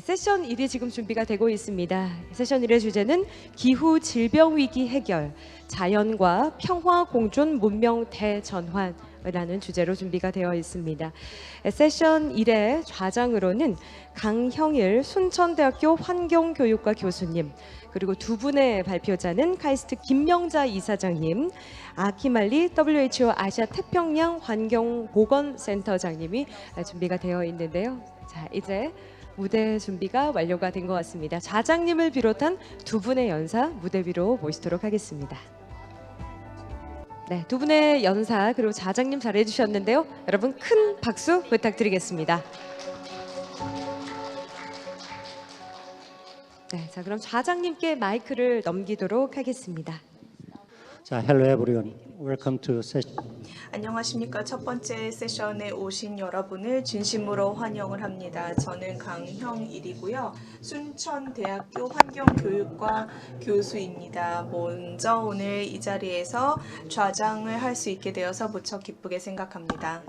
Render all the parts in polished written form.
세션 1이 지금 준비가 되고 있습니다. 세션 1의 주제는 기후 질병 위기 해결, 자연과 평화 공존 문명 대전환이라는 주제로 준비가 되어 있습니다. 세션 1의 좌장으로는 강형일 순천대학교 환경교육과 교수님, 그리고 두 분의 발표자는 카이스트 김명자 이사장님, 아키말리 WHO 아시아 태평양 환경보건센터장님이 준비가 되어 있는데요. 자, 이제 무대 준비가 완료가 된 것 같습니다. 좌장님을 비롯한 두 분의 연사 무대 위로 모시도록 하겠습니다. 네, 두 분의 연사 그리고 좌장님 잘해 주셨는데요. 여러분 큰 박수 부탁드리겠습니다. 네, 자 그럼 좌장님께 마이크를 넘기도록 하겠습니다. 자, hello everyone. Welcome to session. 안녕하십니까. 첫 번째 세션에 오신 여러분을 진심으로 환영을 합니다. 저는 강형일이고요. 순천대학교 환경교육과 교수입니다. 먼저 오늘 이 자리에서 좌장을 할 수 있게 되어서 무척 기쁘게 생각합니다.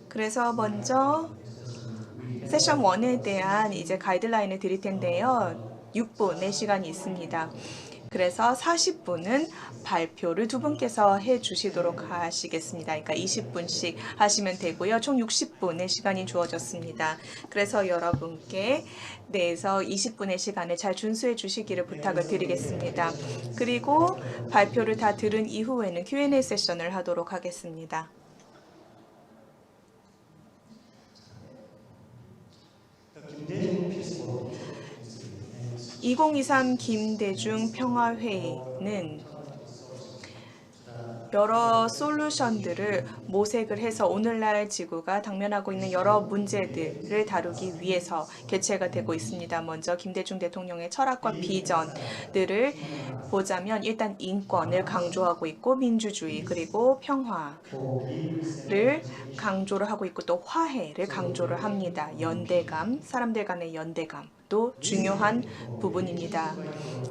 그래서 먼저 세션 1에 대한 이제 가이드라인을 드릴 텐데요. 6분의 시간이 있습니다. 그래서 40분은 발표를 두 분께서 해주시도록 하시겠습니다. 그러니까 20분씩 하시면 되고요. 총 60분의 시간이 주어졌습니다. 그래서 여러분께 내에서 20분의 시간을 잘 준수해 주시기를 부탁을 드리겠습니다. 그리고 발표를 다 들은 이후에는 Q&A 세션을 하도록 하겠습니다. (2023) 김대중 평화회의는 여러 솔루션들을 모색을 해서 오늘날 지구가 당면하고 있는 여러 문제들을 다루기 위해서 개최가 되고 있습니다. 먼저 김대중 대통령의 철학과 비전들을 보자면 일단 인권을 강조하고 있고 민주주의 그리고 평화를 강조를 하고 있고 또 화해를 강조를 합니다. 연대감, 사람들 간의 연대감도 중요한 부분입니다.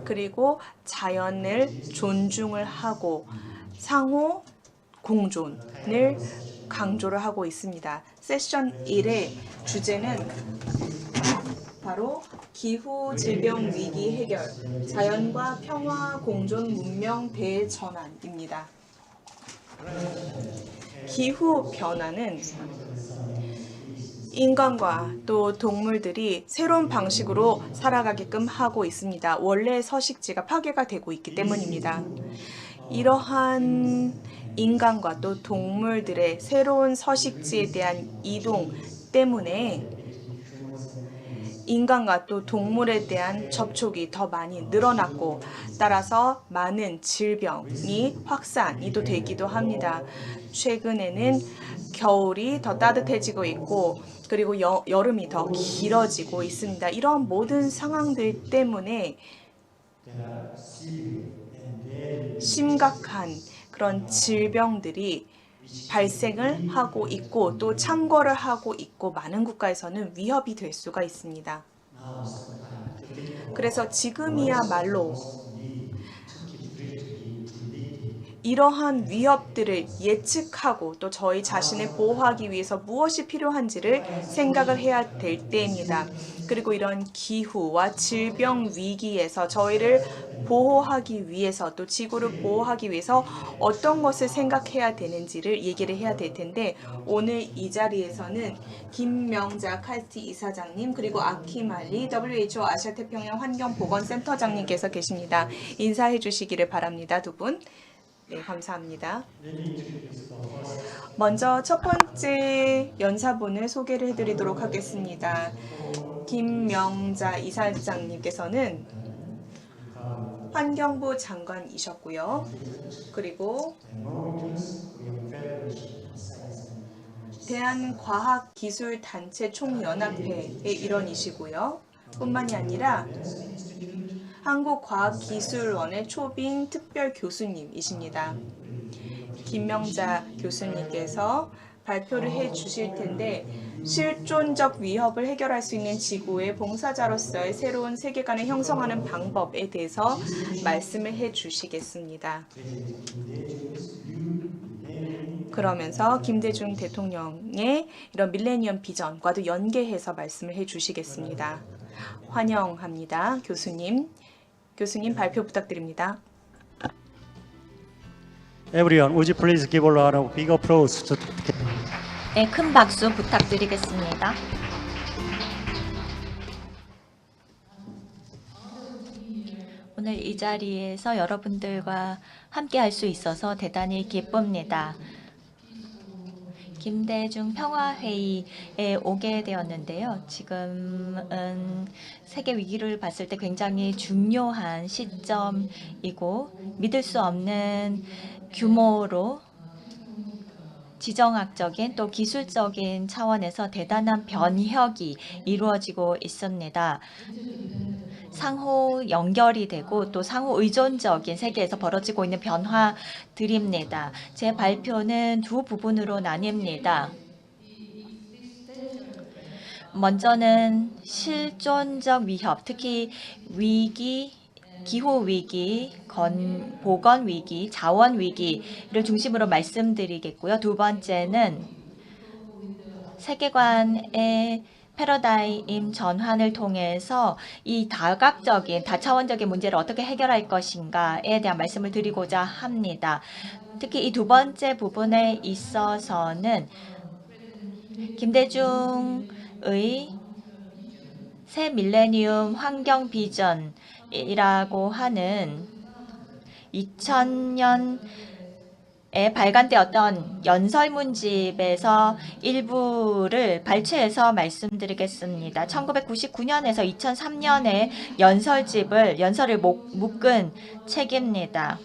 그리고 자연을 존중을 하고 상호 공존을 강조를 하고 있습니다. 세션 1의 주제는 바로 기후 질병 위기 해결, 자연과 평화 공존 문명 대전환입니다. 기후 변화는 인간과 또 동물들이 새로운 방식으로 살아가게끔 하고 있습니다. 원래 서식지가 파괴가 되고 있기 때문입니다. 이러한 인간과 또 동물들의 새로운 서식지에 대한 이동 때문에 인간과 또 동물에 대한 접촉이 더 많이 늘어났고 따라서 많은 질병이 확산이 또 되기도 합니다. 최근에는 겨울이 더 따뜻해지고 있고 그리고 여름이 더 길어지고 있습니다. 이런 모든 상황들 때문에 심각한 그런 질병들이 발생을 하고 있고 또 창궐을 하고 있고 많은 국가에서는 위협이 될 수가 있습니다. 그래서 지금이야말로 이러한 위협들을 예측하고 또 저희 자신을 보호하기 위해서 무엇이 필요한지를 생각을 해야 될 때입니다. 그리고 이런 기후와 질병 위기에서 저희를 보호하기 위해서 또 지구를 보호하기 위해서 어떤 것을 생각해야 되는지를 얘기를 해야 될 텐데 오늘 이 자리에서는 김명자 카이스트 이사장님 그리고 아키말리 WHO 아시아 태평양 환경보건센터장님께서 계십니다. 인사해 주시기를 바랍니다. 두 분. 네, 감사합니다. 먼저 첫 번째 연사분을 소개를 해드리도록 하겠습니다. 김명자 이사장님께서는 환경부 장관이셨고요. 그리고 대한과학기술단체 총연합회의 일원이시고요. 뿐만이 아니라 한국과학기술원의 초빙 특별 교수님이십니다. 김명자 교수님께서 발표를 해 주실 텐데 실존적 위협을 해결할 수 있는 지구의 봉사자로서의 새로운 세계관을 형성하는 방법에 대해서 말씀을 해 주시겠습니다. 그러면서 김대중 대통령의 이런 밀레니엄 비전과도 연계해서 말씀을 해주시겠습니다. 환영합니다. 교수님. 교수님 발표 부탁드립니다. Everyone, would you please give a lot of big applause to 네, 큰 박수 부탁드리겠습니다. 오늘 이 자리에서 여러분들과 함께 할 수 있어서 대단히 기쁩니다. 김대중 평화회의에 오게 되었는데요. 지금은 세계 위기를 봤을 때 굉장히 중요한 시점이고 믿을 수 없는 규모로 지정학적인 또 기술적인 차원에서 대단한 변혁이 이루어지고 있습니다. 상호 연결이 되고 또 상호 의존적인 세계에서 벌어지고 있는 변화들입니다. 제 발표는 두 부분으로 나뉩니다. 먼저는 실존적 위협, 특히 위기, 기후위기, 보건위기, 자원위기를 중심으로 말씀드리겠고요. 두 번째는 세계관의 패러다임 전환을 통해서 이 다각적인, 다차원적인 문제를 어떻게 해결할 것인가에 대한 말씀을 드리고자 합니다. 특히 이 두 번째 부분에 있어서는 김대중의 새 밀레니엄 환경 비전이라고 하는 2000년에 발간되었던 연설문집에서 일부를 발췌해서 말씀드리겠습니다. 1999년에서 2003년에 연설을 묶은 책입니다.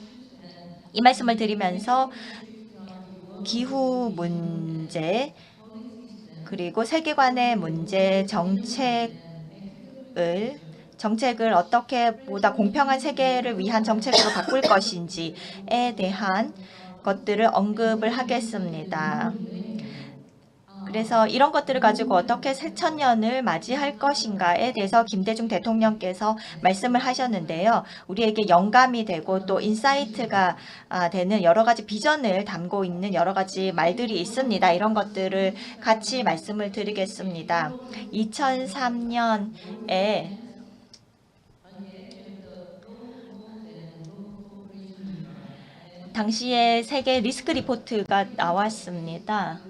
이 말씀을 드리면서 기후 문제, 그리고 세계관의 문제, 정책을 어떻게 보다 공평한 세계를 위한 정책으로 바꿀 것인지에 대한 것들을 언급을 하겠습니다. 그래서 이런 것들을 가지고 어떻게 새천년을 맞이할 것인가에 대해서 김대중 대통령께서 말씀을 하셨는데요. 우리에게 영감이 되고 또 인사이트가 되는 여러 가지 비전을 담고 있는 여러 가지 말들이 있습니다. 이런 것들을 같이 말씀을 드리겠습니다. 2003년에 당시에 세계 리스크 리포트가 나왔습니다.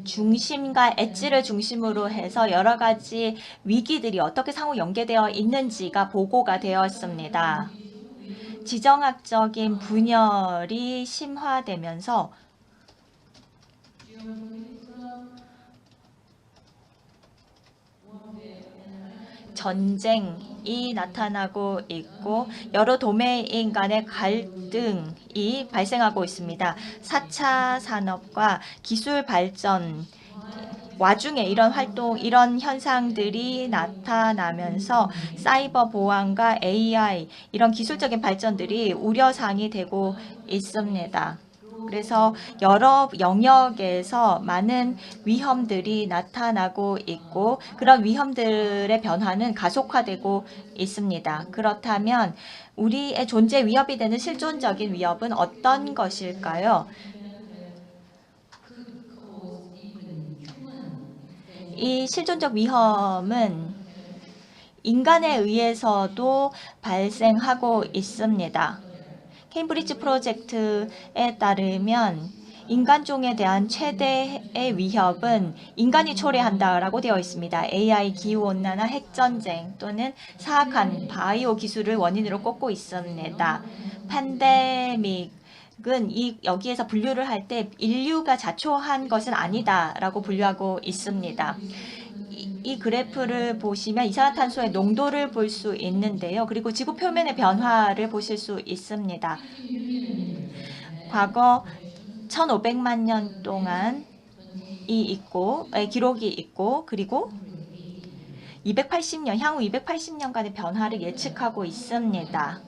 중심과 엣지를 중심으로 해서 여러 가지 위기들이 어떻게 상호 연계되어 있는지가 보고가 되었습니다. 지정학적인 분열이 심화되면서 전쟁이 나타나고 있고 여러 도메인 간의 갈등이 발생하고 있습니다. 4차 산업과 기술 발전 와중에 이런 현상들이 나타나면서 사이버 보안과 AI 이런 기술적인 발전들이 우려사항이 되고 있습니다. 그래서 여러 영역에서 많은 위험들이 나타나고 있고 그런 위험들의 변화는 가속화되고 있습니다. 그렇다면 우리의 존재 위협이 되는 실존적인 위협은 어떤 것일까요? 이 실존적 위험은 인간에 의해서도 발생하고 있습니다. 케임브리지 프로젝트에 따르면 인간종에 대한 최대의 위협은 인간이 초래한다라고 되어 있습니다. AI, 기후온난화, 핵전쟁 또는 사악한 바이오 기술을 원인으로 꼽고 있습니다. 팬데믹은 여기에서 분류를 할 때 인류가 자초한 것은 아니다라고 분류하고 있습니다. 이 그래프를 보시면 이산화탄소의 농도를 볼 수 있는데요. 그리고 지구 표면의 변화를 보실 수 있습니다. 과거 1500만 년 동안 기록이 있고 그리고 280년, 향후 280년간의 변화를 예측하고 있습니다.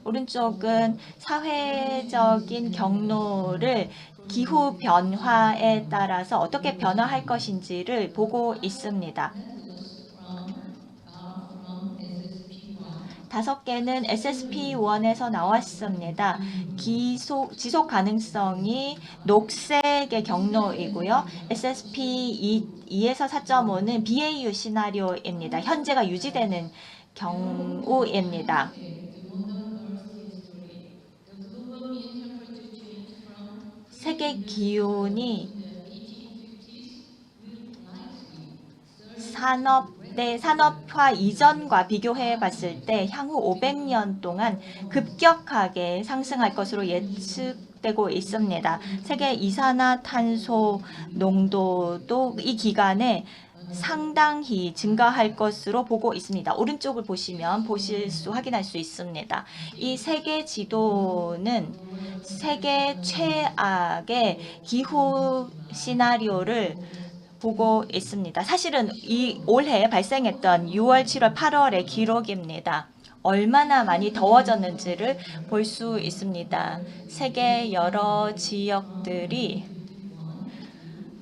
오른쪽은 사회적인 경로를 기후 변화에 따라서 어떻게 변화할 것인지를 보고 있습니다. 5개는 SSP1에서 나왔습니다. 지속 가능성이 녹색의 경로이고요. SSP2에서 4.5는 BAU 시나리오입니다. 현재가 유지되는 경우입니다. 세계 기온이 산업화 이전과 비교해 봤을 때 향후 500년 동안 급격하게 상승할 것으로 예측되고 있습니다. 세계 이산화탄소 농도도 이 기간에 상당히 증가할 것으로 보고 있습니다. 오른쪽을 보시면 확인할 수 있습니다. 이 세계 지도는 세계 최악의 기후 시나리오를 보고 있습니다. 사실은 올해 발생했던 6월, 7월, 8월의 기록입니다. 얼마나 많이 더워졌는지를 볼 수 있습니다. 세계 여러 지역들이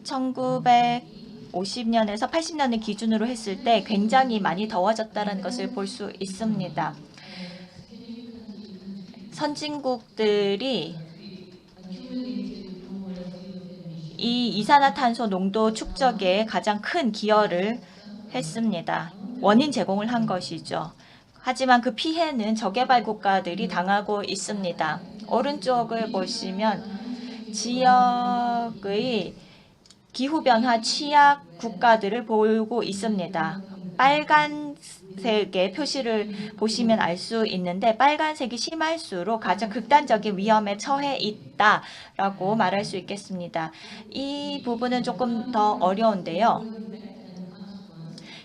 1950년에서 80년을 기준으로 했을 때 굉장히 많이 더워졌다는 것을 볼 수 있습니다. 선진국들이 이 이산화탄소 농도 축적에 가장 큰 기여를 했습니다. 원인 제공을 한 것이죠. 하지만 그 피해는 저개발 국가들이 당하고 있습니다. 오른쪽을 보시면 지역의 기후변화 취약 국가들을 보고 있습니다. 빨간색의 표시를 보시면 알 수 있는데 빨간색이 심할수록 가장 극단적인 위험에 처해 있다라고 말할 수 있겠습니다. 이 부분은 조금 더 어려운데요.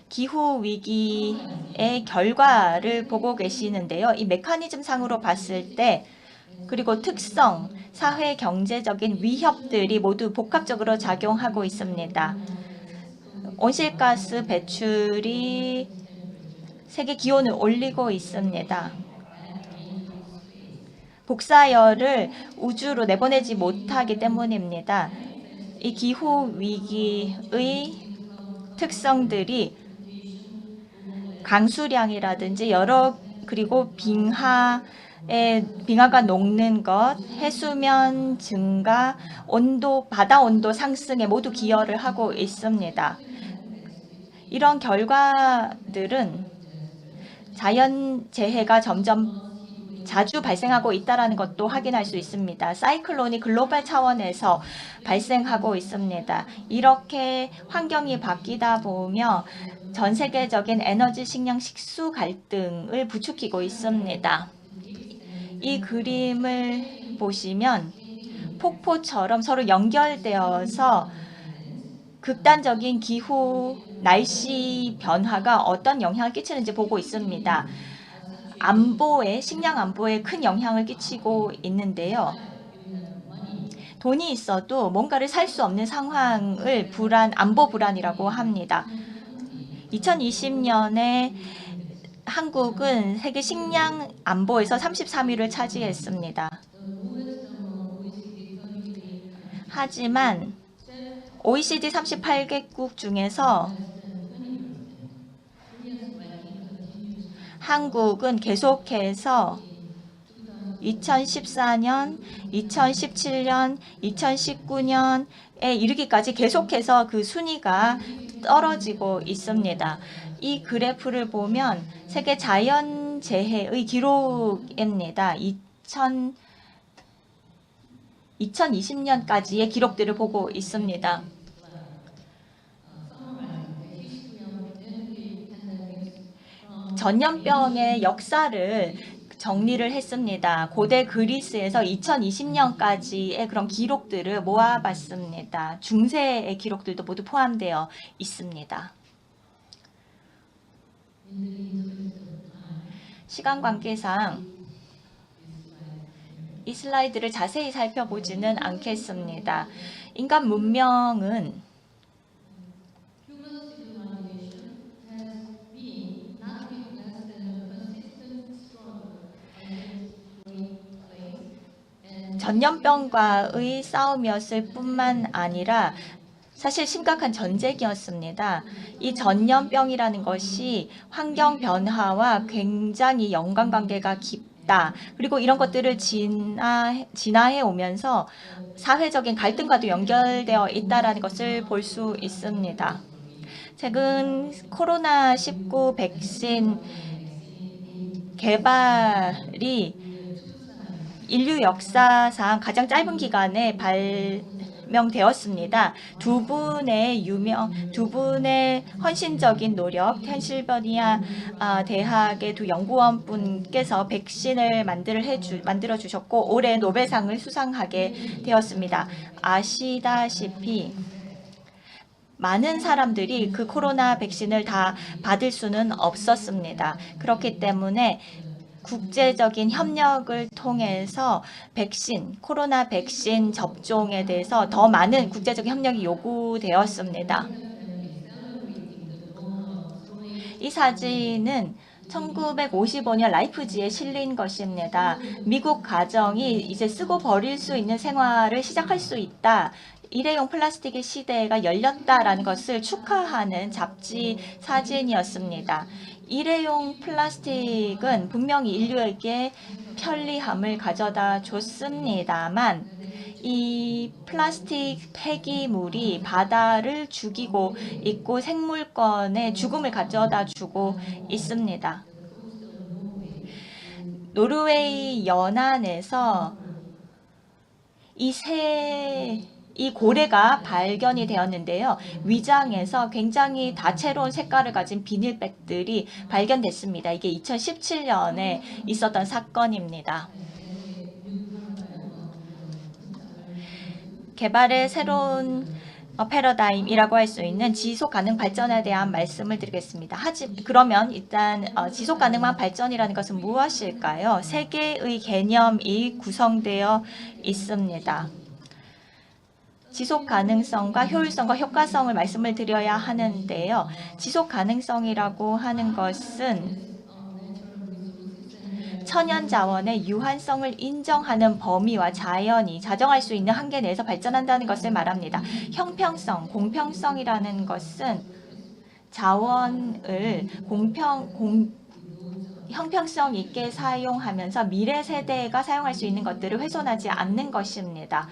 기후 위기의 결과를 보고 계시는데요. 이 메커니즘 상으로 봤을 때 그리고 특성, 사회 경제적인 위협들이 모두 복합적으로 작용하고 있습니다. 온실가스 배출이 세계 기온을 올리고 있습니다. 복사열을 우주로 내보내지 못하기 때문입니다. 이 기후 위기의 특성들이 강수량이라든지 그리고 빙하가 녹는 것, 해수면 증가, 바다 온도 상승에 모두 기여를 하고 있습니다. 이런 결과들은 자연재해가 점점 자주 발생하고 있다는 것도 확인할 수 있습니다. 사이클론이 글로벌 차원에서 발생하고 있습니다. 이렇게 환경이 바뀌다 보면 전 세계적인 에너지, 식량, 식수 갈등을 부추기고 있습니다. 이 그림을 보시면 폭포처럼 서로 연결되어서 극단적인 기후, 날씨 변화가 어떤 영향을 끼치는지 보고 있습니다. 식량 안보에 큰 영향을 끼치고 있는데요. 돈이 있어도 뭔가를 살 수 없는 상황을 안보 불안이라고 합니다. 2020년에 한국은 세계 식량 안보에서 33위를 차지했습니다. 하지만 OECD 38개국 중에서 한국은 계속해서 2014년, 2017년, 2019년에 이르기까지 계속해서 그 순위가 떨어지고 있습니다. 이 그래프를 보면 세계 자연재해의 기록입니다. 2020년까지의 기록들을 보고 있습니다. 전염병의 역사를 정리를 했습니다. 고대 그리스에서 2020년까지의 그런 기록들을 모아봤습니다. 중세의 기록들도 모두 포함되어 있습니다. 시간 관계상 이 슬라이드를 자세히 살펴보지는 않겠습니다. 인간 문명은 전염병과의 싸움이었을 뿐만 아니라 사실 심각한 전쟁이었습니다. 이 전염병이라는 것이 환경 변화와 굉장히 연관관계가 깊다. 그리고 이런 것들을 진화해 오면서 사회적인 갈등과도 연결되어 있다는 것을 볼 수 있습니다. 최근 코로나19 백신 개발이 인류 역사상 가장 짧은 기간에 발명되었습니다. 두 분의 헌신적인 노력, 펜실베니아 대학의 두 연구원 분께서 백신을 만들어 주셨고 올해 노벨상을 수상하게 되었습니다. 아시다시피 많은 사람들이 그 코로나 백신을 다 받을 수는 없었습니다. 그렇기 때문에 국제적인 협력을 통해서 코로나 백신 접종에 대해서 더 많은 국제적인 협력이 요구되었습니다. 이 사진은 1955년 라이프지에 실린 것입니다. 미국 가정이 이제 쓰고 버릴 수 있는 생활을 시작할 수 있다. 일회용 플라스틱의 시대가 열렸다라는 것을 축하하는 잡지 사진이었습니다. 일회용 플라스틱은 분명히 인류에게 편리함을 가져다 줬습니다만 이 플라스틱 폐기물이 바다를 죽이고 있고 생물권의 죽음을 가져다 주고 있습니다. 노르웨이 연안에서 이 고래가 발견이 되었는데요. 위장에서 굉장히 다채로운 색깔을 가진 비닐백들이 발견됐습니다. 이게 2017년에 있었던 사건입니다. 개발의 새로운 패러다임이라고 할 수 있는 지속가능 발전에 대한 말씀을 드리겠습니다. 그러면 일단 지속가능한 발전이라는 것은 무엇일까요? 세 개의 개념이 구성되어 있습니다. 지속 가능성과 효율성과 효과성을 말씀을 드려야 하는데요. 지속 가능성이라고 하는 것은 천연 자원의 유한성을 인정하는 범위와 자연이 자정할 수 있는 한계 내에서 발전한다는 것을 말합니다. 형평성, 공평성이라는 것은 자원을 형평성 있게 사용하면서 미래 세대가 사용할 수 있는 것들을 훼손하지 않는 것입니다.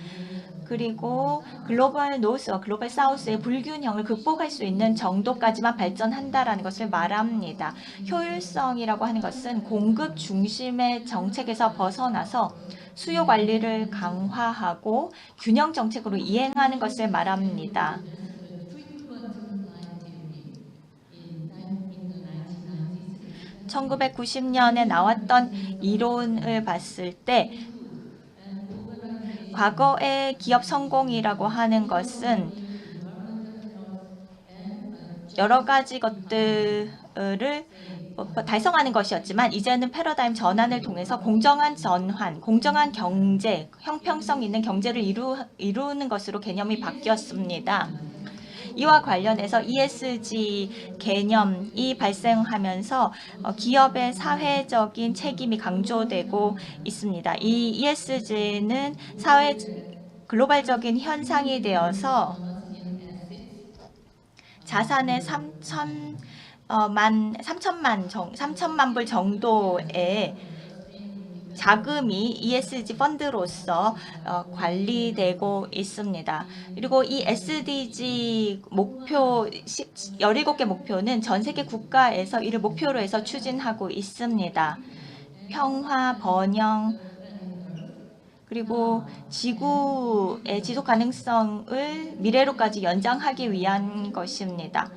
그리고 글로벌 노스와 글로벌 사우스의 불균형을 극복할 수 있는 정도까지만 발전한다라는 것을 말합니다. 효율성이라고 하는 것은 공급 중심의 정책에서 벗어나서 수요 관리를 강화하고 균형 정책으로 이행하는 것을 말합니다. (1990년에) 나왔던 이론을 봤을 때 과거의 기업 성공이라고 하는 것은 여러 가지 것들을 달성하는 것이었지만 이제는 패러다임 전환을 통해서 공정한 전환, 공정한 경제, 형평성 있는 경제를 이루는 것으로 개념이 바뀌었습니다. 이와 관련해서 ESG 개념이 발생하면서 기업의 사회적인 책임이 강조되고 있습니다. 이 ESG는 글로벌적인 현상이 되어서 자산의 3천만 불 정도의 자금이 ESG 펀드로서 관리되고 있습니다. 그리고 이 SDG 목표 17개 목표는 전 세계 국가에서 이를 목표로 해서 추진하고 있습니다. 평화, 번영, 그리고 지구의 지속 가능성을 미래로까지 연장하기 위한 것입니다.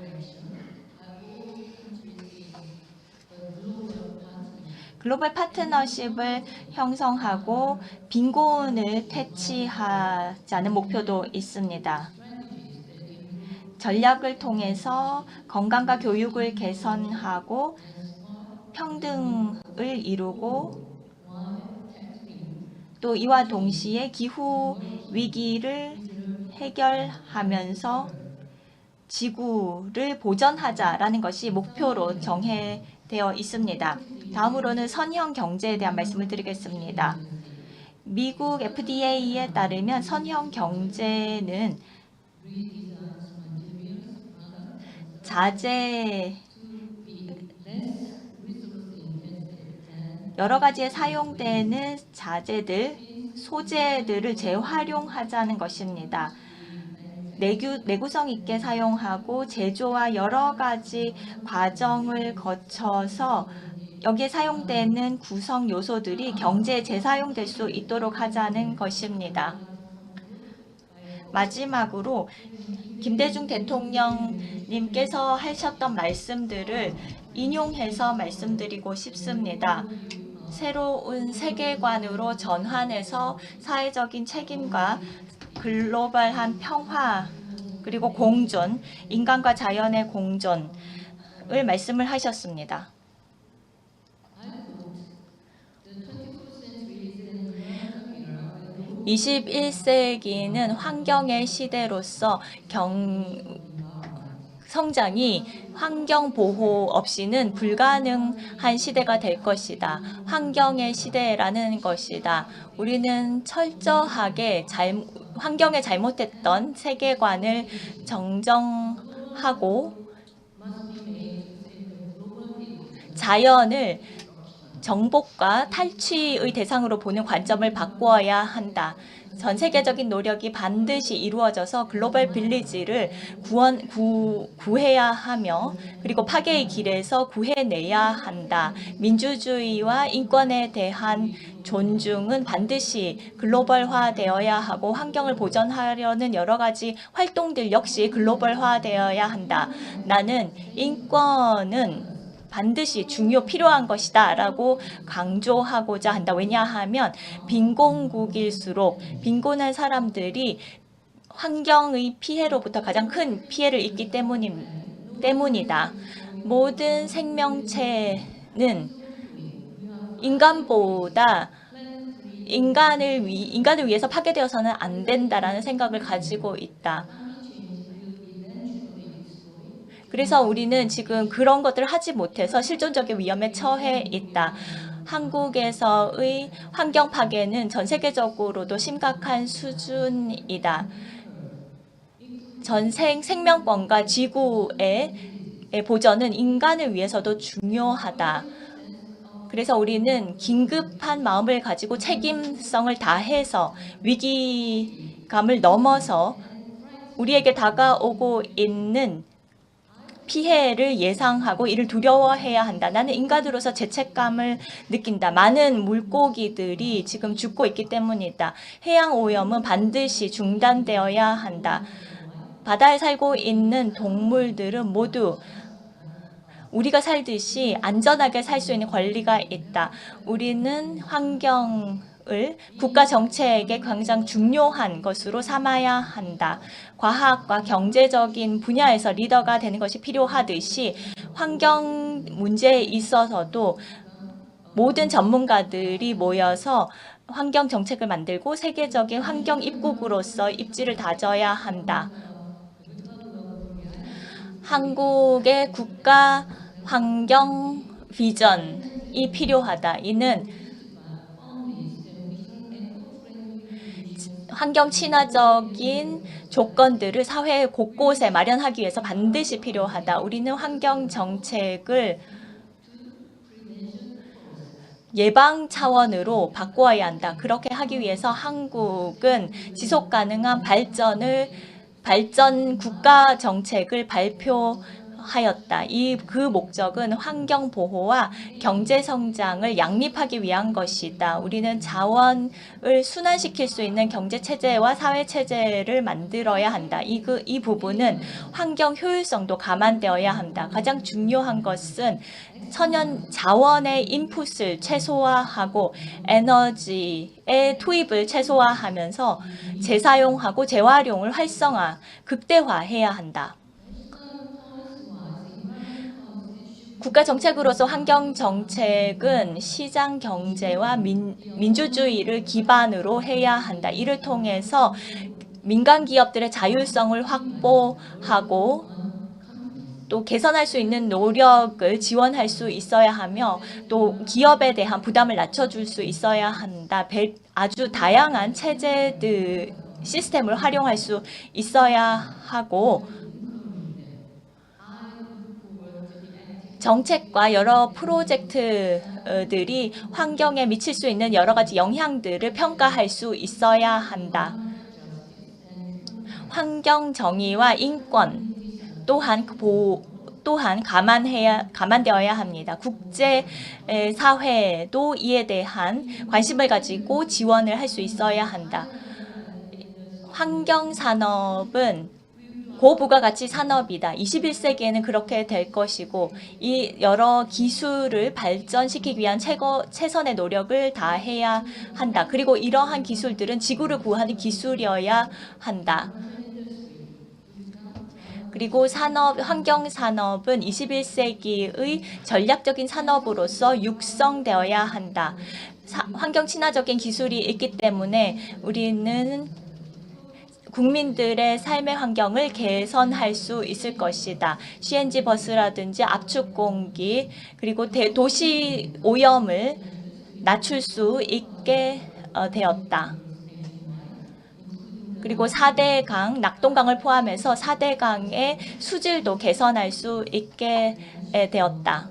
글로벌 파트너십을 형성하고 빈곤을 퇴치하자는 목표도 있습니다. 전략을 통해서 건강과 교육을 개선하고 평등을 이루고 또 이와 동시에 기후 위기를 해결하면서 지구를 보전하자라는 것이 목표로 정해되어 있습니다. 다음으로는 선형 경제에 대한 말씀을 드리겠습니다. 미국 FDA에 따르면 선형 경제는 자재 여러 가지에 사용되는 자재들, 소재들을 재활용하자는 것입니다. 내구성 있게 사용하고 제조와 여러 가지 과정을 거쳐서 여기에 사용되는 구성 요소들이 경제에 재사용될 수 있도록 하자는 것입니다. 마지막으로 김대중 대통령님께서 하셨던 말씀들을 인용해서 말씀드리고 싶습니다. 새로운 세계관으로 전환해서 사회적인 책임과 글로벌한 평화 그리고 공존, 인간과 자연의 공존을 말씀을 하셨습니다. 21세기는 환경의 시대로서 성장이 환경 보호 없이는 불가능한 시대가 될 것이다. 환경의 시대라는 것이다. 우리는 철저하게 환경에 잘못했던 세계관을 정정하고 자연을 정복과 탈취의 대상으로 보는 관점을 바꾸어야 한다. 전 세계적인 노력이 반드시 이루어져서 글로벌 빌리지를 구해야 하며 그리고 파괴의 길에서 구해내야 한다. 민주주의와 인권에 대한 존중은 반드시 글로벌화되어야 하고 환경을 보전하려는 여러 가지 활동들 역시 글로벌화되어야 한다. 나는 인권은 반드시 필요한 것이다 라고 강조하고자 한다. 왜냐하면 빈곤국일수록 빈곤한 사람들이 환경의 피해로부터 가장 큰 피해를 입기 때문이다. 모든 생명체는 인간보다 인간을 위해서 파괴되어서는 안 된다라는 생각을 가지고 있다. 그래서 우리는 지금 그런 것들을 하지 못해서 실존적인 위험에 처해 있다. 한국에서의 환경 파괴는 전 세계적으로도 심각한 수준이다. 전생 생명권과 지구의 보전은 인간을 위해서도 중요하다. 그래서 우리는 긴급한 마음을 가지고 책임성을 다해서 위기감을 넘어서 우리에게 다가오고 있는 피해를 예상하고 이를 두려워해야 한다. 나는 인간으로서 죄책감을 느낀다. 많은 물고기들이 지금 죽고 있기 때문이다. 해양 오염은 반드시 중단되어야 한다. 바다에 살고 있는 동물들은 모두 우리가 살듯이 안전하게 살 수 있는 권리가 있다. 우리는 환경을 국가 정책의 가장 중요한 것으로 삼아야 한다. 과학과 경제적인 분야에서 리더가 되는 것이 필요하듯이 환경 문제에 있어서도 모든 전문가들이 모여서 환경 정책을 만들고 세계적인 환경 입국으로서 입지를 다져야 한다. 한국의 국가 환경 비전이 필요하다. 이는 환경 친화적인 조건들을 사회 곳곳에 마련하기 위해서 반드시 필요하다. 우리는 환경 정책을 예방 차원으로 바꾸어야 한다. 그렇게 하기 위해서 한국은 지속 가능한 발전 국가 정책을 발표하였다. 그 목적은 환경 보호와 경제 성장을 양립하기 위한 것이다. 우리는 자원을 순환시킬 수 있는 경제 체제와 사회 체제를 만들어야 한다. 이 부분은 환경 효율성도 감안되어야 한다. 가장 중요한 것은 천연 자원의 인풋을 최소화하고 에너지의 투입을 최소화하면서 재사용하고 재활용을 극대화해야 한다. 국가 정책으로서 환경 정책은 시장 경제와 민주주의를 기반으로 해야 한다. 이를 통해서 민간 기업들의 자율성을 확보하고 또 개선할 수 있는 노력을 지원할 수 있어야 하며 또 기업에 대한 부담을 낮춰줄 수 있어야 한다. 아주 다양한 시스템을 활용할 수 있어야 하고 정책과 여러 프로젝트들이 환경에 미칠 수 있는 여러 가지 영향들을 평가할 수 있어야 한다. 환경 정의와 인권 또한 감안되어야 합니다. 국제 사회도 이에 대한 관심을 가지고 지원을 할 수 있어야 한다. 환경 산업은 고부가가치 산업이다. 21세기에는 그렇게 될 것이고 이 여러 기술을 발전시키기 위한 최선의 노력을 다해야 한다. 그리고 이러한 기술들은 지구를 구하는 기술이어야 한다. 그리고 환경 산업은 21세기의 전략적인 산업으로서 육성되어야 한다. 환경 친화적인 기술이 있기 때문에 우리는 국민들의 삶의 환경을 개선할 수 있을 것이다. CNG 버스라든지 압축 공기 그리고 도시 오염을 낮출 수 있게 되었다. 그리고 4대강, 낙동강을 포함해서 4대강의 수질도 개선할 수 있게 되었다.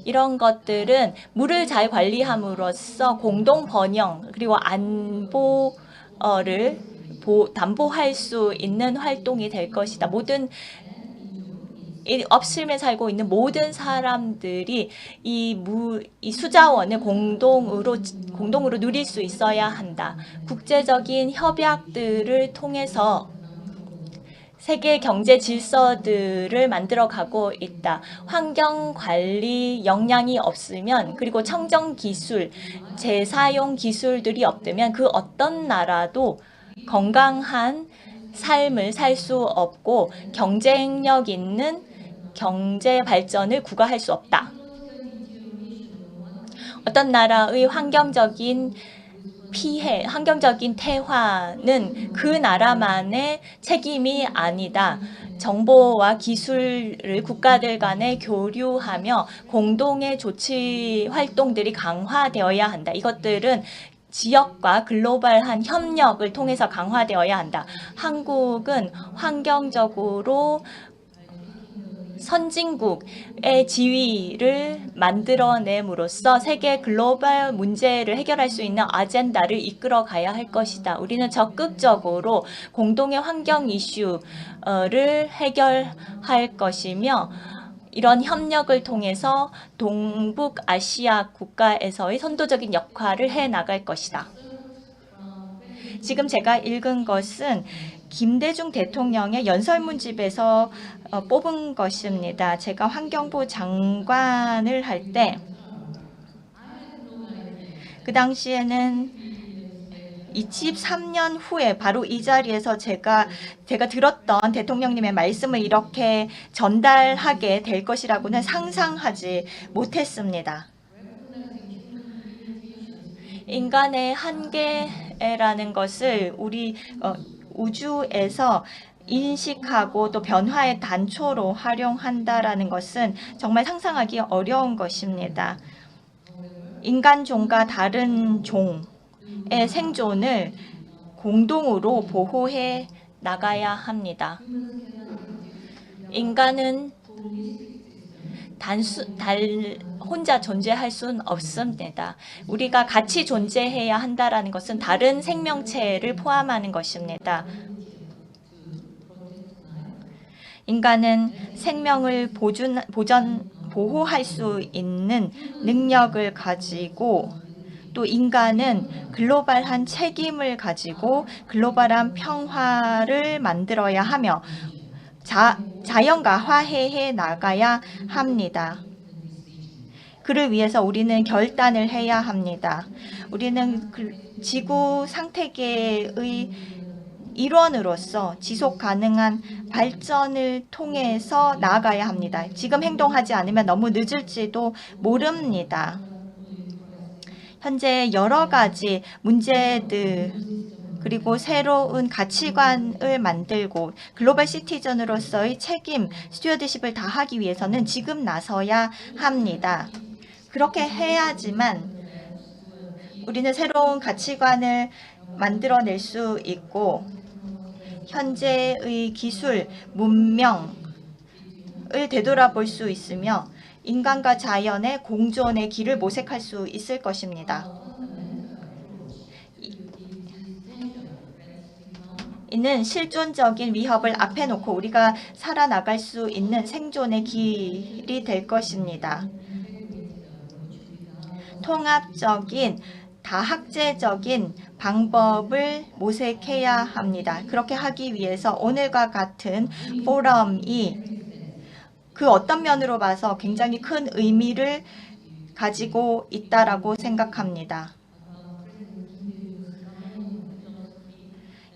이런 것들은 물을 잘 관리함으로써 공동 번영 그리고 안보를 담보할 수 있는 활동이 될 것이다. 모든 업스트림에 살고 있는 모든 사람들이 이 수자원을 공동으로 누릴 수 있어야 한다. 국제적인 협약들을 통해서 세계 경제 질서들을 만들어가고 있다. 환경 관리 역량이 없으면 그리고 청정 기술, 재사용 기술들이 없으면 그 어떤 나라도 건강한 삶을 살 수 없고 경쟁력 있는 경제 발전을 구가할 수 없다. 어떤 나라의 환경적인 피해, 환경적인 태화는 그 나라만의 책임이 아니다. 정보와 기술을 국가들 간에 교류하며 공동의 조치 활동들이 강화되어야 한다. 이것들은 지역과 글로벌한 협력을 통해서 강화되어야 한다. 한국은 환경적으로 선진국의 지위를 만들어냄으로써 세계 글로벌 문제를 해결할 수 있는 아젠다를 이끌어 가야 할 것이다. 우리는 적극적으로 공동의 환경 이슈를 해결할 것이며 이런 협력을 통해서 동북아시아 국가에서의 선도적인 역할을 해나갈 것이다. 지금 제가 읽은 것은 김대중 대통령의 연설문집에서 뽑은 것입니다. 제가 환경부 장관을 할 때 그 당시에는 23년 후에 바로 이 자리에서 제가 들었던 대통령님의 말씀을 이렇게 전달하게 될 것이라고는 상상하지 못했습니다. 인간의 한계라는 것을 우리 우주에서 인식하고 또 변화의 단초로 활용한다라는 것은 정말 상상하기 어려운 것입니다. 인간종과 다른 종의 생존을 공동으로 보호해 나가야 합니다. 인간은 혼자 존재할 수는 없습니다. 우리가 같이 존재해야 한다라는 것은 다른 생명체를 포함하는 것입니다. 인간은 생명을 보호할 수 있는 능력을 가지고 또 인간은 글로벌한 책임을 가지고 글로벌한 평화를 만들어야 하며 자연과 화해해 나가야 합니다. 그를 위해서 우리는 결단을 해야 합니다. 우리는 지구 생태계의 일원으로서 지속 가능한 발전을 통해서 나아가야 합니다. 지금 행동하지 않으면 너무 늦을지도 모릅니다. 현재 여러 가지 문제들 그리고 새로운 가치관을 만들고 글로벌 시티즌으로서의 책임, 스튜어드십을 다하기 위해서는 지금 나서야 합니다. 그렇게 해야지만 우리는 새로운 가치관을 만들어낼 수 있고 현재의 기술, 문명을 되돌아볼 수 있으며 인간과 자연의 공존의 길을 모색할 수 있을 것입니다. 이는 실존적인 위협을 앞에 놓고 우리가 살아나갈 수 있는 생존의 길이 될 것입니다. 통합적인 다학제적인 방법을 모색해야 합니다. 그렇게 하기 위해서 오늘과 같은 포럼이 그 어떤 면으로 봐서 굉장히 큰 의미를 가지고 있다라고 생각합니다.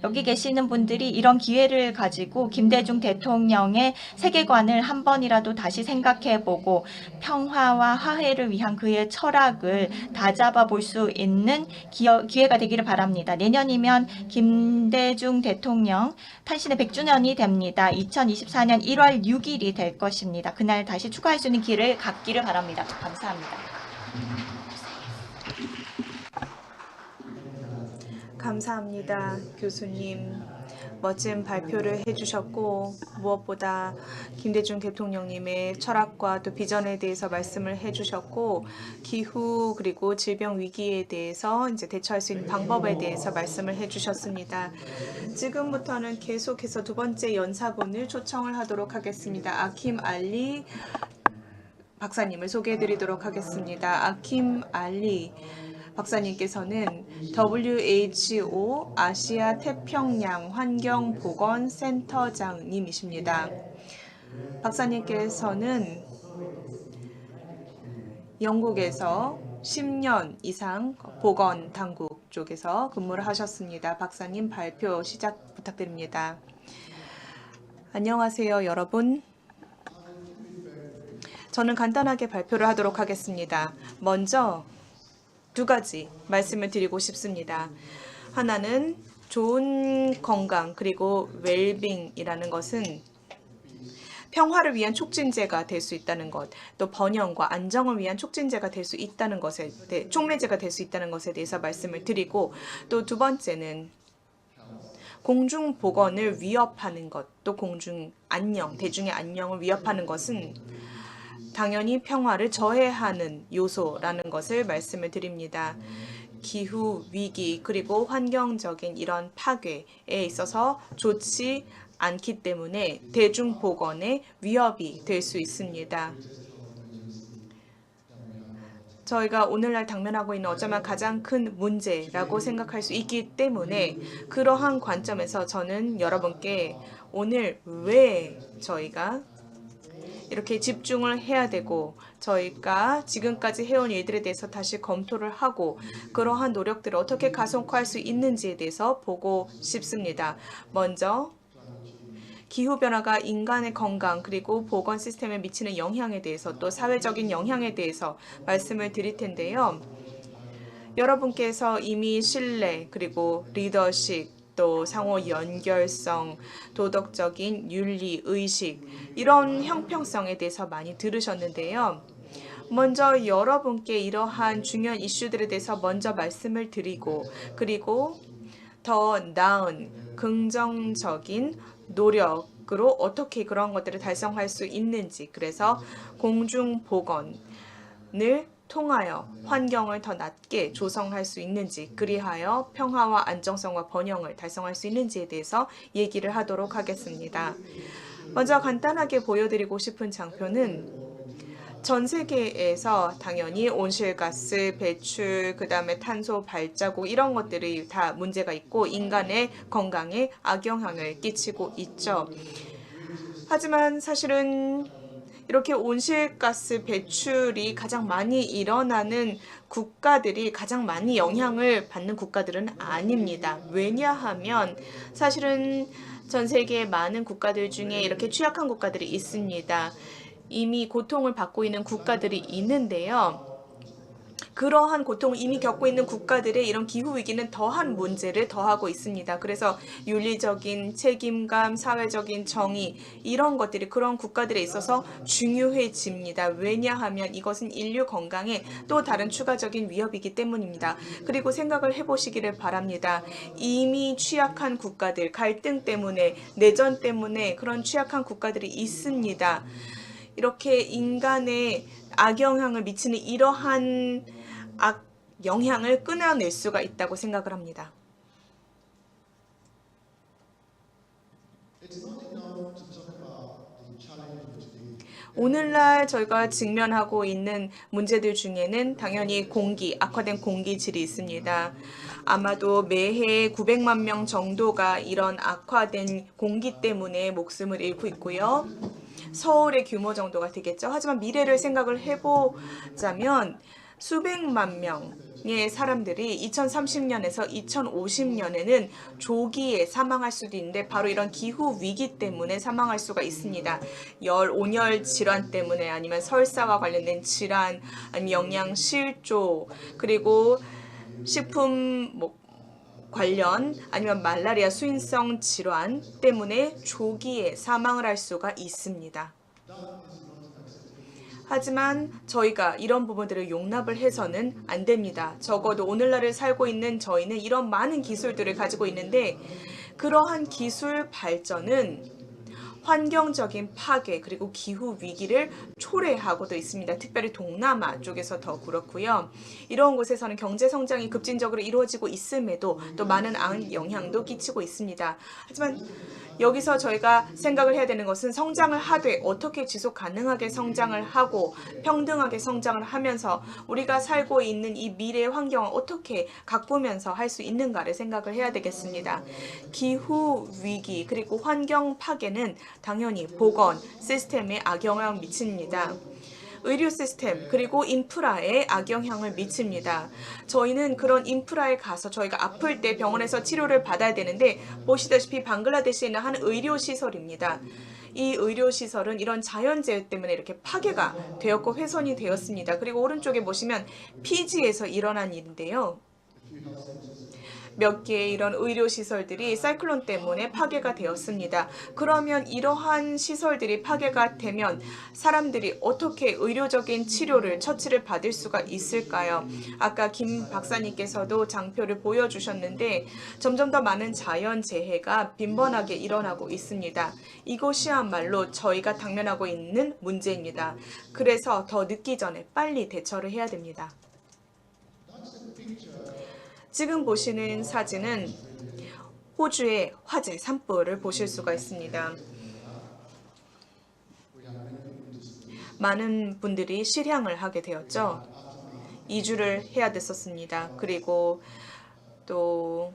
여기 계시는 분들이 이런 기회를 가지고 김대중 대통령의 세계관을 한 번이라도 다시 생각해보고 평화와 화해를 위한 그의 철학을 다잡아 볼 수 있는 기회가 되기를 바랍니다. 내년이면 김대중 대통령 탄신의 100주년이 됩니다. 2024년 1월 6일이 될 것입니다. 그날 다시 축하할 수 있는 기회를 갖기를 바랍니다. 감사합니다. 감사합니다. 교수님 멋진 발표를 해주셨고 무엇보다 김대중 대통령님의 철학과 또 비전에 대해서 말씀을 해주셨고 기후 그리고 질병 위기에 대해서 이제 대처할 수 있는 방법에 대해서 말씀을 해주셨습니다. 지금부터는 계속해서 두 번째 연사분을 초청을 하도록 하겠습니다. 아킴 알리 박사님을 소개해드리도록 하겠습니다. 아킴 알리 박사님께서는 WHO 아시아 태평양 환경보건센터장님이십니다. 박사님께서는 영국에서 10년 이상 보건 당국 쪽에서 근무를 하셨습니다. 박사님 발표 시작 부탁드립니다. 안녕하세요, 여러분. 저는 간단하게 발표를 하도록 하겠습니다. 먼저 두 가지 말씀을 드리고 싶습니다. 하나는 좋은 건강 그리고 웰빙이라는 것은 평화를 위한 촉진제가 될 수 있다는 것, 또 번영과 안정을 위한 촉진제가 될 수 있다는 것에 대해 촉매제가 될 수 있다는 것에 대해서 말씀을 드리고, 또 두 번째는 공중 보건을 위협하는 것, 또 공중 안녕, 대중의 안녕을 위협하는 것은 당연히 평화를 저해하는 요소라는 것을 말씀을 드립니다. 기후 위기 그리고 환경적인 이런 파괴에 있어서 좋지 않기 때문에 대중보건에 위협이 될 수 있습니다. 저희가 오늘날 당면하고 있는 어쩌면 가장 큰 문제라고 생각할 수 있기 때문에 그러한 관점에서 저는 여러분께 오늘 왜 저희가 이렇게 집중을 해야 되고 저희가 지금까지 해온 일들에 대해서 다시 검토를 하고 그러한 노력들을 어떻게 가속화할 수 있는지에 대해서 보고 싶습니다. 먼저 기후변화가 인간의 건강 그리고 보건 시스템에 미치는 영향에 대해서 또 사회적인 영향에 대해서 말씀을 드릴 텐데요. 여러분께서 이미 신뢰 그리고 리더십 또 상호 연결성, 도덕적인 윤리, 의식 이런 형평성에 대해서 많이 들으셨는데요. 먼저 여러분께 이러한 중요한 이슈들에 대해서 먼저 말씀을 드리고 그리고 더 나은 긍정적인 노력으로 어떻게 그런 것들을 달성할 수 있는지, 그래서 공중보건을 통하여 환경을 더 낮게 조성할 수 있는지, 그리하여 평화와 안정성과 번영을 달성할 수 있는지에 대해서 얘기를 하도록 하겠습니다. 먼저 간단하게 보여드리고 싶은 장표는 전 세계에서 당연히 온실가스 배출, 그 다음에 탄소 발자국 이런 것들이 다 문제가 있고 인간의 건강에 악영향을 끼치고 있죠. 하지만 사실은 이렇게 온실가스 배출이 가장 많이 일어나는 국가들이 가장 많이 영향을 받는 국가들은 아닙니다. 왜냐하면 사실은 전 세계의 많은 국가들 중에 이렇게 취약한 국가들이 있습니다. 이미 고통을 받고 있는 국가들이 있는데요. 그러한 고통을 이미 겪고 있는 국가들의 이런 기후위기는 더한 문제를 더하고 있습니다. 그래서 윤리적인 책임감, 사회적인 정의 이런 것들이 그런 국가들에 있어서 중요해집니다. 왜냐하면 이것은 인류 건강에 또 다른 추가적인 위협이기 때문입니다. 그리고 생각을 해보시기를 바랍니다. 이미 취약한 국가들, 갈등 때문에, 내전 때문에 그런 취약한 국가들이 있습니다. 이렇게 인간의 악영향을 미치는 이러한 영향을 끊어낼 수가 있다고 생각을 합니다. 오늘날 저희가 직면하고 있는 문제들 중에는 당연히 악화된 공기질이 있습니다. 아마도 매해 900만 명 정도가 이런 악화된 공기 때문에 목숨을 잃고 있고요. 서울의 규모 정도가 되겠죠. 하지만 미래를 생각을 해보자면 수백만 명의 사람들이 2030년에서 2050년에는 조기에 사망할 수도 있는데 바로 이런 기후 위기 때문에 사망할 수가 있습니다. 온열 질환 때문에 아니면 설사와 관련된 질환, 아니면 영양 실조, 그리고 식품 관련 아니면 말라리아 수인성 질환 때문에 조기에 사망을 할 수가 있습니다. 하지만 저희가 이런 부분들을 용납을 해서는 안 됩니다. 적어도 오늘날을 살고 있는 저희는 이런 많은 기술들을 가지고 있는데 그러한 기술 발전은 환경적인 파괴 그리고 기후 위기를 초래하고도 있습니다. 특별히 동남아 쪽에서 더 그렇고요. 이런 곳에서는 경제 성장이 급진적으로 이루어지고 있음에도 또 많은 영향도 끼치고 있습니다. 하지만 여기서 저희가 생각을 해야 되는 것은 성장을 하되 어떻게 지속 가능하게 성장을 하고 평등하게 성장을 하면서 우리가 살고 있는 이 미래의 환경을 어떻게 가꾸면서 할 수 있는가를 생각을 해야 되겠습니다. 기후 위기 그리고 환경 파괴는 당연히 보건 시스템에 악영향을 미칩니다. 의료 시스템 그리고 인프라에 악영향을 미칩니다. 저희는 그런 인프라에 가서 저희가 아플 때 병원에서 치료를 받아야 되는데 보시다시피 방글라데시에 있는 한 의료시설입니다. 이 의료시설은 이런 자연재해 때문에 이렇게 파괴가 되었고 훼손이 되었습니다. 그리고 오른쪽에 보시면 피지에서 일어난 일인데요. 몇 개의 이런 의료시설들이 사이클론 때문에 파괴가 되었습니다. 그러면 이러한 시설들이 파괴가 되면 사람들이 어떻게 의료적인 처치를 받을 수가 있을까요? 아까 김 박사님께서도 장표를 보여주셨는데 점점 더 많은 자연재해가 빈번하게 일어나고 있습니다. 이것이야말로 저희가 당면하고 있는 문제입니다. 그래서 더 늦기 전에 빨리 대처를 해야 됩니다. 지금 보시는 사진은 호주의 화재 산불을 보실 수가 있습니다. 많은 분들이 실향을 하게 되었죠. 이주를 해야 됐었습니다. 그리고 또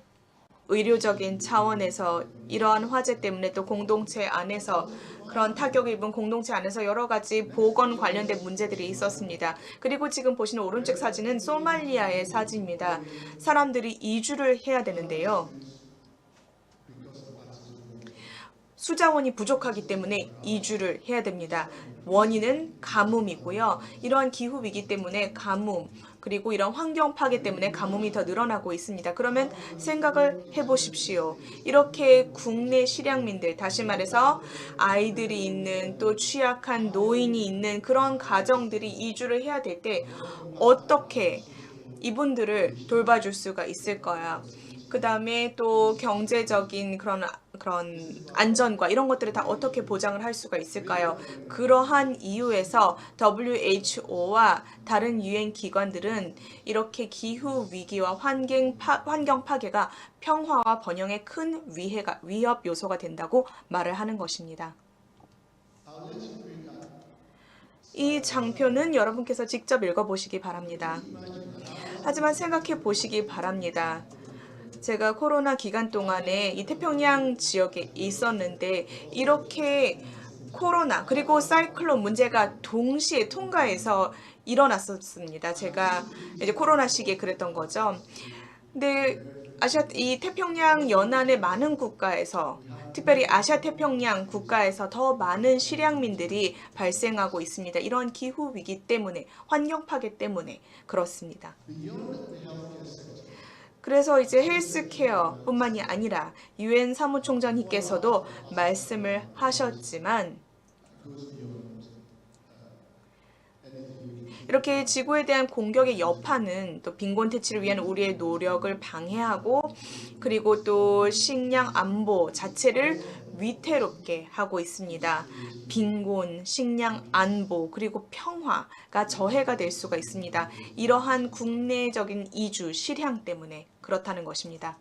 의료적인 차원에서 이러한 화재 때문에 또 공동체 안에서 그런 타격을 입은 공동체 안에서 여러 가지 보건 관련된 문제들이 있었습니다. 그리고 지금 보시는 오른쪽 사진은 소말리아의 사진입니다. 사람들이 이주를 해야 되는데요. 수자원이 부족하기 때문에 이주를 해야 됩니다. 원인은 가뭄이고요. 이러한 기후 위기 때문에 가뭄 그리고 이런 환경 파괴 때문에 가뭄이 더 늘어나고 있습니다. 그러면 생각을 해보십시오. 이렇게 국내 실향민들, 다시 말해서 아이들이 있는 또 취약한 노인이 있는 그런 가정들이 이주를 해야 될 때 어떻게 이분들을 돌봐줄 수가 있을까요? 그 다음에 또 경제적인 그런 안전과 이런 것들을 다 어떻게 보장을 할 수가 있을까요? 그러한 이유에서 WHO와 다른 유엔 기관들은 이렇게 기후 위기와 환경 파괴가 평화와 번영에 큰 위협 요소가 된다고 말을 하는 것입니다. 이 장표는 여러분께서 직접 읽어보시기 바랍니다. 하지만 생각해 보시기 바랍니다. 제가 코로나 기간 동안에 이 태평양 지역에 있었는데 이렇게 코로나 그리고 사이클론 문제가 동시에 통과해서 일어났었습니다. 제가 이제 코로나 시기에 그랬던 거죠. 근데 이 태평양 연안의 많은 국가에서 특별히 아시아 태평양 국가에서 더 많은 실향민들이 발생하고 있습니다. 이런 기후 위기 때문에 환경 파괴 때문에 그렇습니다. 그래서 이제 헬스케어뿐만이 아니라 유엔 사무총장님께서도 말씀을 하셨지만 이렇게 지구에 대한 공격의 여파는 또 빈곤 퇴치를 위한 우리의 노력을 방해하고 그리고 또 식량 안보 자체를 위태롭게 하고 있습니다. 빈곤, 식량 안보, 그리고 평화가 저해가 될 수가 있습니다. 이러한 국내적인 이주, 실향 때문에 그렇다는 것입니다.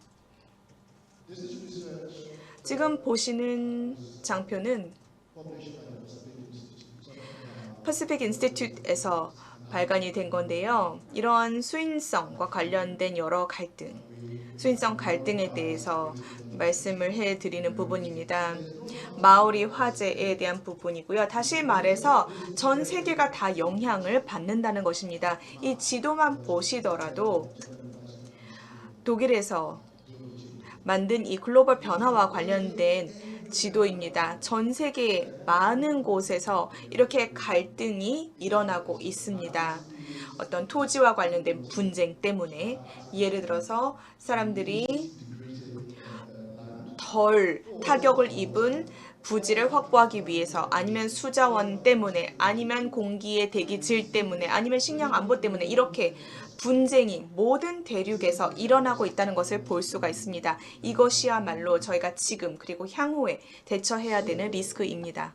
지금 보시는 장표는 퍼시픽 인스티튜트에서 발간이 된 건데요. 이러한 수인성과 관련된 여러 갈등, 수인성 갈등에 대해서 말씀을 해드리는 부분입니다. 마오리 화재에 대한 부분이고요. 다시 말해서 전 세계가 다 영향을 받는다는 것입니다. 이 지도만 보시더라도 독일에서 만든 이 글로벌 변화와 관련된 지도입니다. 전 세계 많은 곳에서 이렇게 갈등이 일어나고 있습니다. 어떤 토지와 관련된 분쟁 때문에 예를 들어서 사람들이 덜 타격을 입은 부지를 확보하기 위해서 아니면 수자원 때문에 아니면 공기의 대기질 때문에 아니면 식량 안보 때문에 이렇게 분쟁이 모든 대륙에서 일어나고 있다는 것을 볼 수가 있습니다. 이것이야말로 저희가 지금 그리고 향후에 대처해야 되는 리스크입니다.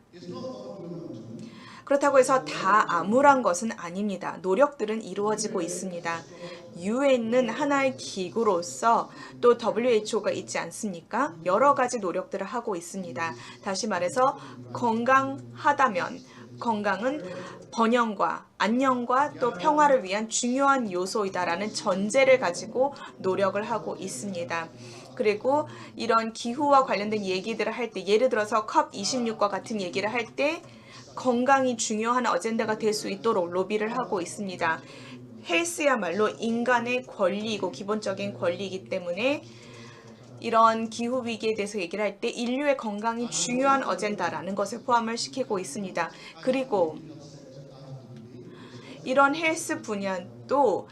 그렇다고 해서 다 암울한 것은 아닙니다. 노력들은 이루어지고 있습니다. 유엔은 하나의 기구로서 또 WHO가 있지 않습니까? 여러 가지 노력들을 하고 있습니다. 다시 말해서 건강하다면 건강은 번영과 안녕과 또 평화를 위한 중요한 요소이다라는 전제를 가지고 노력을 하고 있습니다. 그리고 이런 기후와 관련된 얘기들을 할 때 예를 들어서 COP26과 같은 얘기를 할 때 건강이 중요한 어젠다가 될 수 있도록 로비를 하고 있습니다. 헬스야말로 인간의 권리이고 기본적인 권리이기 때문에 이런 기후 위기에 대해서 얘기를 할 때 인류의 건강이 중요한 어젠다라는 것을 포함을 시키고 있습니다. 그리고 이런 헬스 분야도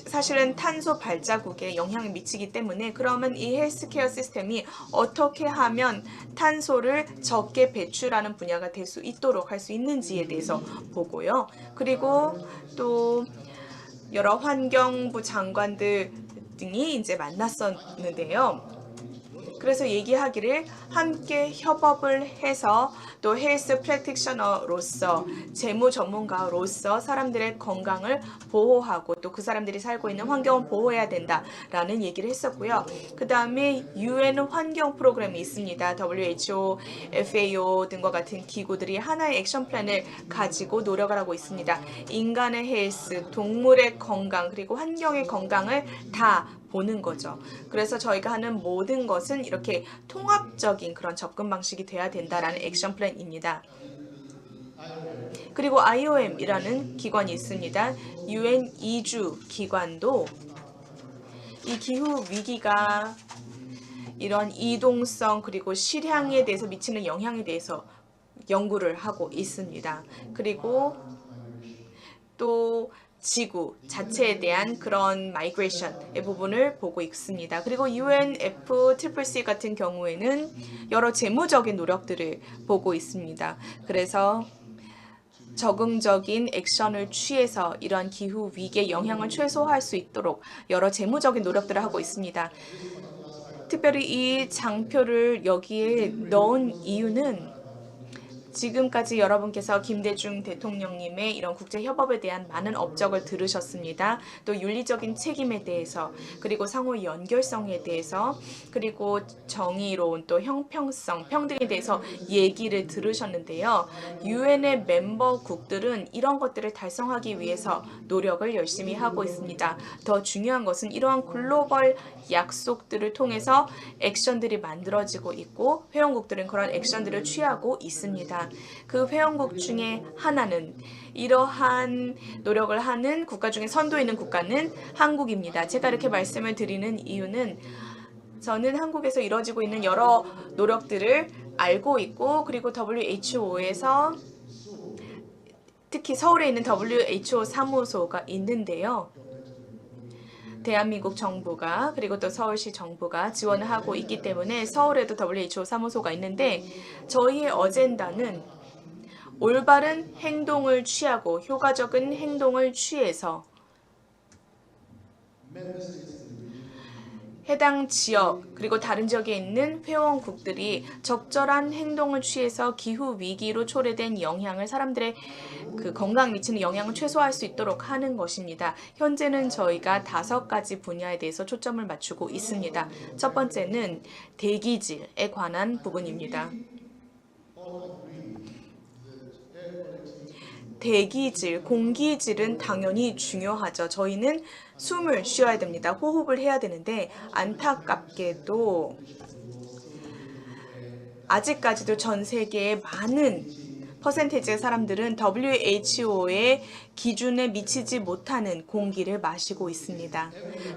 사실은 탄소 발자국에 영향을 미치기 때문에 그러면 이 헬스케어 시스템이 어떻게 하면 탄소를 적게 배출하는 분야가 될 수 있도록 할 수 있는지에 대해서 보고요. 그리고 또 여러 환경부 장관들 등이 이제 만났었는데요. 그래서 얘기하기를 함께 협업을 해서 또 헬스 프랙티셔너로서 재무 전문가로서 사람들의 건강을 보호하고 또 그 사람들이 살고 있는 환경을 보호해야 된다라는 얘기를 했었고요. 그 다음에 UN 환경 프로그램이 있습니다. WHO, FAO 등과 같은 기구들이 하나의 액션 플랜을 가지고 노력을 하고 있습니다. 인간의 헬스, 동물의 건강, 그리고 환경의 건강을 다 보는 거죠. 그래서 저희가 하는 모든 것은 이렇게 통합적인 그런 접근 방식이 돼야 된다라는 액션 플랜입니다. 그리고 IOM이라는 기관이 있습니다. UN 이주 기관도 이 기후 위기가 이런 이동성 그리고 실향에 대해서 미치는 영향에 대해서 연구를 하고 있습니다. 그리고 또 지구 자체에 대한 그런 마이그레이션의 부분을 보고 있습니다. 그리고 UNFCCC 같은 경우에는 여러 재무적인 노력들을 보고 있습니다. 그래서 적응적인 액션을 취해서 이러한 기후 위기의 영향을 최소화할 수 있도록 여러 재무적인 노력들을 하고 있습니다. 특별히 이 장표를 여기에 넣은 이유는 지금까지 여러분께서 김대중 대통령님의 이런 국제협업에 대한 많은 업적을 들으셨습니다. 또 윤리적인 책임에 대해서 그리고 상호 연결성에 대해서 그리고 정의로운 또 형평성, 평등에 대해서 얘기를 들으셨는데요. 유엔의 멤버국들은 이런 것들을 달성하기 위해서 노력을 열심히 하고 있습니다. 더 중요한 것은 이러한 글로벌 약속들을 통해서 액션들이 만들어지고 있고 회원국들은 그런 액션들을 취하고 있습니다. 그 회원국 중에 하나는 이러한 노력을 하는 국가 중에 선도에 있는 국가는 한국입니다. 제가 이렇게 말씀을 드리는 이유는 저는 한국에서 이루어지고 있는 여러 노력들을 알고 있고 그리고 WHO에서 특히 서울에 있는 WHO 사무소가 있는데요. 대한민국 정부가 그리고 또 서울시 정부가 지원을 하고 있기 때문에 서울에도 WHO 사무소가 있는데 저희의 어젠다는 올바른 행동을 취하고 효과적인 행동을 취해서 해당 지역 그리고 다른 지역에 있는 회원국들이 적절한 행동을 취해서 기후 위기로 초래된 영향을 사람들의 그 건강에 미치는 영향을 최소화할 수 있도록 하는 것입니다. 현재는 저희가 5가지 분야에 대해서 초점을 맞추고 있습니다. 첫 번째는 대기질에 관한 부분입니다. 대기질, 공기질은 당연히 중요하죠. 저희는 숨을 쉬어야 됩니다. 호흡을 해야 되는데 안타깝게도 아직까지도 전 세계의 많은 퍼센테이지의 사람들은 WHO의 기준에 미치지 못하는 공기를 마시고 있습니다.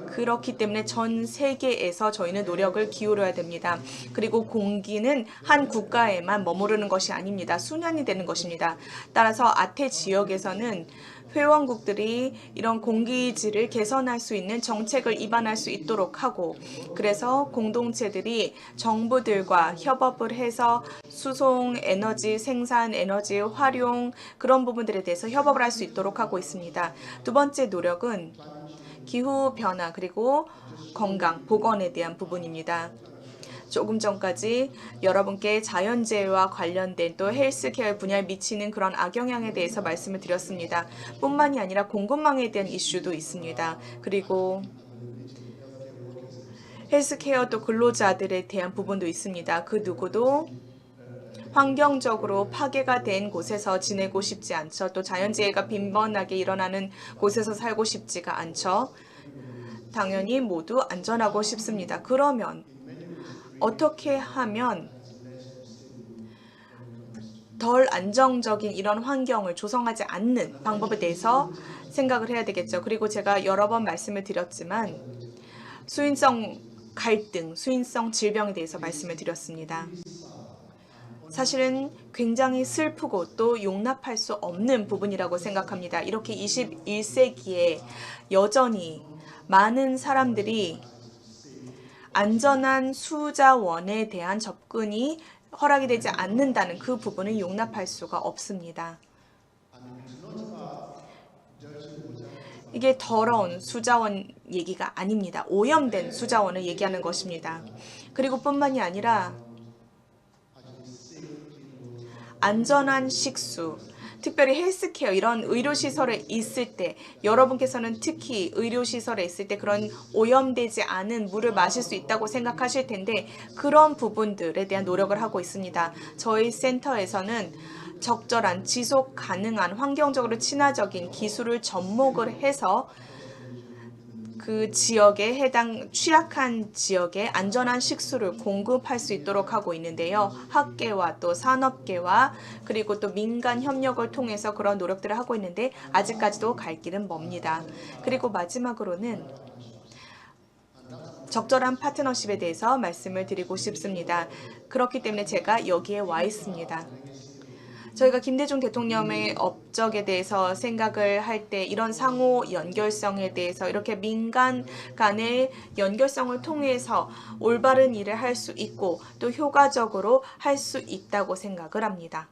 그렇기 때문에 전 세계에서 저희는 노력을 기울여야 됩니다. 그리고 공기는 한 국가에만 머무르는 것이 아닙니다. 순환이 되는 것입니다. 따라서 아태 지역에서는 회원국들이 이런 공기질을 개선할 수 있는 정책을 입안할 수 있도록 하고, 그래서 공동체들이 정부들과 협업을 해서 수송 에너지, 생산 에너지, 활용 그런 부분들에 대해서 협업을 할 수 있도록 하고 있습니다. 두 번째 노력은 기후 변화 그리고 건강, 보건에 대한 부분입니다. 조금 전까지 여러분께 자연재해와 관련된 또 헬스케어 분야에 미치는 그런 악영향에 대해서 말씀을 드렸습니다. 뿐만이 아니라 공급망에 대한 이슈도 있습니다. 그리고 헬스케어 또 근로자들에 대한 부분도 있습니다. 그 누구도 환경적으로 파괴가 된 곳에서 지내고 싶지 않죠. 또 자연재해가 빈번하게 일어나는 곳에서 살고 싶지가 않죠. 당연히 모두 안전하고 싶습니다. 그러면 어떻게 하면 덜 안정적인 이런 환경을 조성하지 않는 방법에 대해서 생각을 해야 되겠죠. 그리고 제가 여러 번 말씀을 드렸지만 수인성 갈등, 수인성 질병에 대해서 말씀을 드렸습니다. 사실은 굉장히 슬프고 또 용납할 수 없는 부분이라고 생각합니다. 이렇게 21세기에 여전히 많은 사람들이 안전한 수자원에 대한 접근이 허락이 되지 않는다는 그 부분을 용납할 수가 없습니다. 이게 더러운 수자원 얘기가 아닙니다. 오염된 수자원을 얘기하는 것입니다. 그리고 뿐만이 아니라 안전한 식수, 특별히 헬스케어 이런 의료시설에 있을 때 여러분께서는 특히 의료시설에 있을 때 그런 오염되지 않은 물을 마실 수 있다고 생각하실 텐데 그런 부분들에 대한 노력을 하고 있습니다. 저희 센터에서는 적절한 지속 가능한 환경적으로 친화적인 기술을 접목을 해서 그 지역에 해당 취약한 지역에 안전한 식수를 공급할 수 있도록 하고 있는데요. 학계와 또 산업계와 그리고 또 민간 협력을 통해서 그런 노력들을 하고 있는데 아직까지도 갈 길은 멉니다. 그리고 마지막으로는 적절한 파트너십에 대해서 말씀을 드리고 싶습니다. 그렇기 때문에 제가 여기에 와 있습니다. 저희가 김대중 대통령의 업적에 대해서 생각을 할 때 이런 상호 연결성에 대해서 이렇게 민간 간의 연결성을 통해서 올바른 일을 할 수 있고 또 효과적으로 할 수 있다고 생각을 합니다.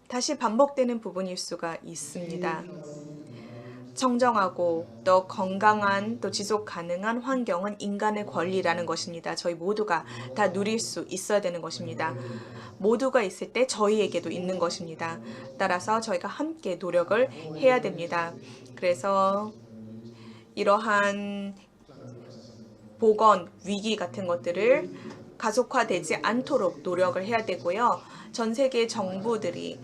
다시 반복되는 부분일 수가 있습니다. 청정하고 또 건강한 또 지속 가능한 환경은 인간의 권리라는 것입니다. 저희 모두가 다 누릴 수 있어야 되는 것입니다. 모두가 있을 때 저희에게도 있는 것입니다. 따라서 저희가 함께 노력을 해야 됩니다. 그래서 이러한 보건 위기 같은 것들을 가속화되지 않도록 노력을 해야 되고요. 전 세계 정부들이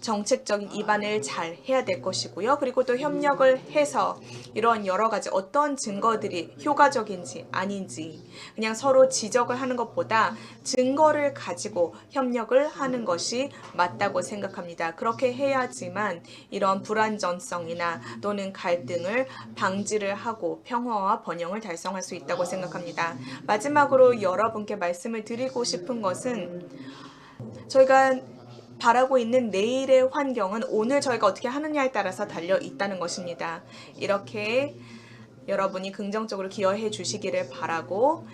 정책적인 입안을 잘 해야 될 것이고요. 그리고 또 협력을 해서 이런 여러 가지 어떤 증거들이 효과적인지 아닌지 그냥 서로 지적을 하는 것보다 증거를 가지고 협력을 하는 것이 맞다고 생각합니다. 그렇게 해야지만 이런 불안전성이나 또는 갈등을 방지를 하고 평화와 번영을 달성할 수 있다고 생각합니다. 마지막으로 여러분께 말씀을 드리고 싶은 것은 저희가 바라고 있는 내일의 환경은 오늘 저희가 어떻게 하느냐에 따라서 달려 있다는 것입니다. 이렇게 여러분이 긍정적으로 기여해 주시기를 바라고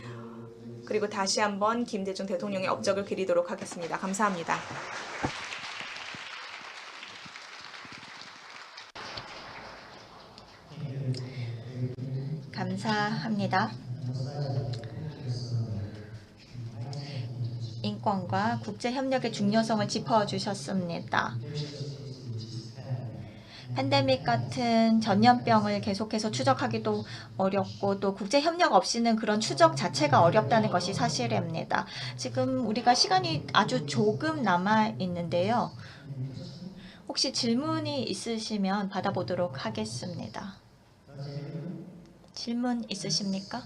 그리고 다시 한번 김대중 대통령의 업적을 기리도록 하겠습니다. 감사합니다. 감사합니다. 인권과 국제협력의 중요성을 짚어주셨습니다. 팬데믹 같은 전염병을 계속해서 추적하기도 어렵고 또 국제협력 없이는 그런 추적 자체가 어렵다는 것이 사실입니다. 지금 우리가 시간이 아주 조금 남아 있는데요. 혹시 질문이 있으시면 받아보도록 하겠습니다. 질문 있으십니까?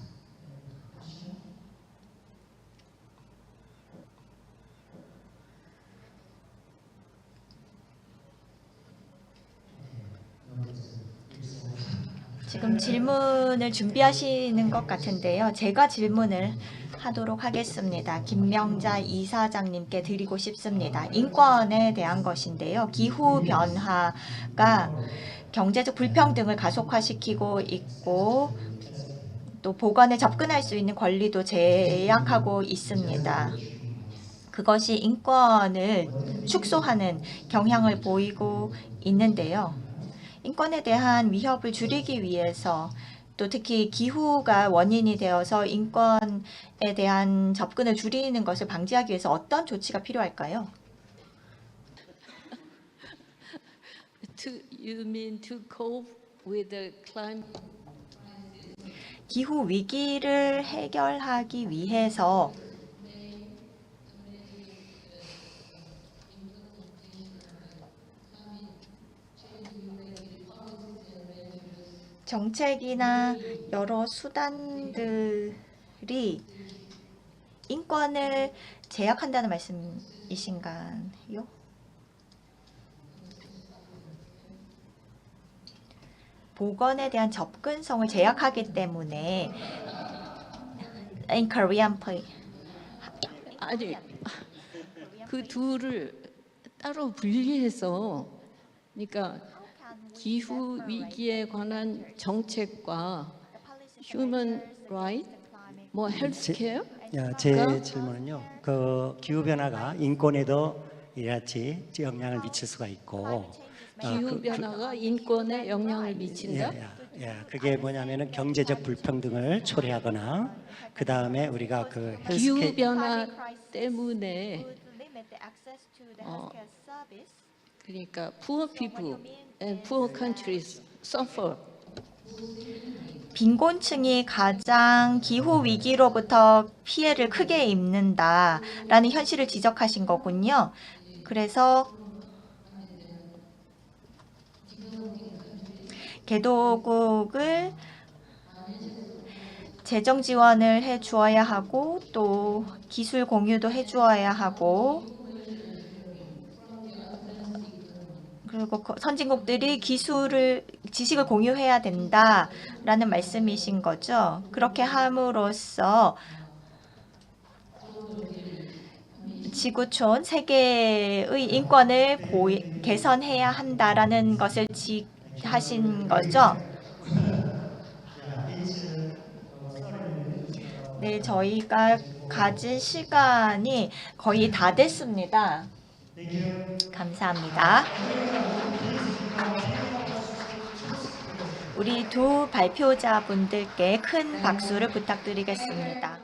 지금 질문을 준비하시는 것 같은데요. 제가 질문을 하도록 하겠습니다. 김명자 이사장님께 드리고 싶습니다. 인권에 대한 것인데요. 기후변화가 경제적 불평등을 가속화시키고 있고 또 보건에 접근할 수 있는 권리도 제약하고 있습니다. 그것이 인권을 축소하는 경향을 보이고 있는데요. 인권에 대한 위협을 줄이기 위해서 또 특히 기후가 원인이 되어서 인권에 대한 접근을 줄이는 것을 방지하기 위해서 어떤 조치가 필요할까요? You mean to cope with the climate? 기후 위기를 해결하기 위해서 정책이나 여러 수단들이 인권을 제약한다는 말씀이신가요? 보건에 대한 접근성을 제약하기 때문에 in Korean please. 아니, 그 둘을 따로 분리해서 그러니까 기후 위기에 관한 정책과 human right, 뭐 헬스케어? 제 질문은요. 그 기후 변화가 인권에도 이같이 영향을 미칠 수가 있고 기후 변화가 인권에 영향을 미친다. 그게 뭐냐면은 경제적 불평등을 초래하거나 그 다음에 우리가 그 기후 변화 때문에 그러니까 poor people and poor countries suffer. 빈곤층이 가장 기후 위기로부터 피해를 크게 입는다라는 현실을 지적하신 거군요. 그래서 개도국을 재정 지원을 해 주어야 하고 또 기술 공유도 해 주어야 하고 그리고 선진국들이 지식을 공유해야 된다라는 말씀이신 거죠. 그렇게 함으로써 지구촌 세계의 인권을 개선해야 한다라는 것을 하신 거죠. 네, 저희가 가진 시간이 거의 다 됐습니다. 감사합니다. 우리 두 발표자분들께 큰 박수를 부탁드리겠습니다.